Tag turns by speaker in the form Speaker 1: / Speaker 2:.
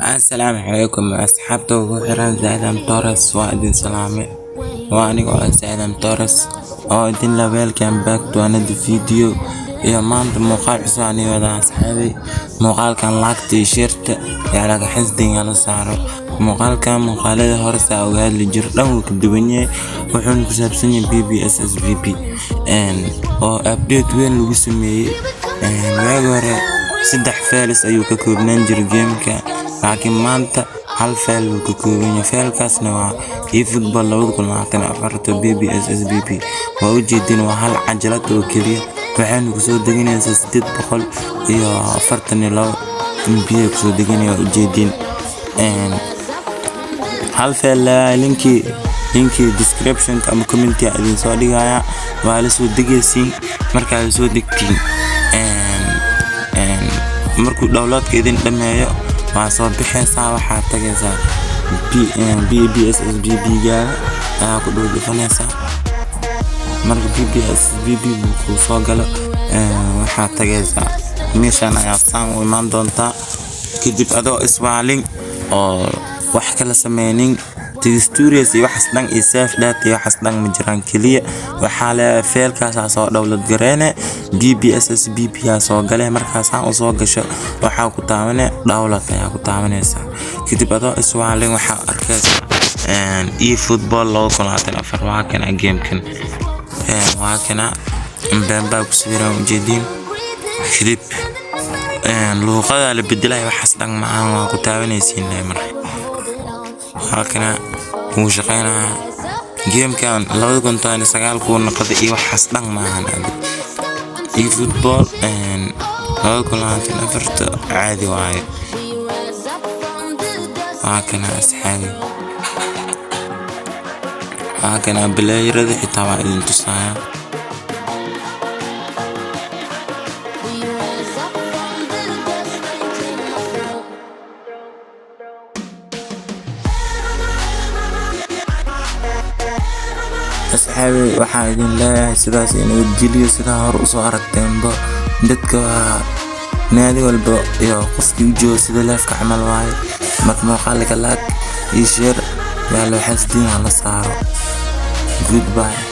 Speaker 1: السلام عليكم أصحابته وحران زايدة مطارس وادين سلامي واني قول زايدة مطارس وادين لابيل كان باك تو اند فيديو يا مانت موقع حساني ودا أصحابي موقع كان لاك تيشيرت يعلق حزدين يلا سعره موقع كان مقالة هرسة وقال لي جردان وكدويني وحون كسابسني BBSSVP oo update weyn lagu sameeyay waagi hore 3 fails ayuu ka koobnaan jiray gameka laakiin maanta hal fail uu ka kooban yahay failkaasna waa eFootball 2024 BBSSVP waa ujeedin waa hal cajalad oo kaliya waxaan ku soo deganaysaa 842 MB ku soo deganaya ujeedin hal fail linki description ama comment idin soo dhigaya waa la soo degaysiin marka la soo degtiin markuu downloadka idin dhameeyo waa soo bixaysaa waxa tagaysaa BBSSVP ga ku dhufanaysaa marka BBSSVP ku soo galo waxa tagaysaa meeshan ayaa saan u iman doontaa kadib adoo iswaalin oo wax kala sameeynin textures iyo waxas dhan iyo save data iyo waxas dhan ma jiraan kaliya waxa la failkaas soo download gareene BBSSVP soo galay markaas aan soo gasho waxa ku taabanay download ayaa ku taabanaysa kadib adoo iswaalin waxa arkaysaa eFootball 2024 waa kana gamekan waa kana mbamba ku sawiran ujeedin kadib luqada la bedelayo waxas dhan ma aan ku taabanaysiin markaa halkana uu shaqeynaa gamekan 2019 ku noqday iyo waxas dhan ma ahan eFootball 2024 caadi waaye halkana asxaabi halkana bilayrada xitaa waa idin tusaya أصحابي waxaan idin leeyahay sidaas inuu jiliyo sida hor u soo aragteenba dadka naadi walba iyo qofkii u joogo sida leefka camal waaye marka muuqaalka like iyo share yaa loo xasdiin la saaro goodbye.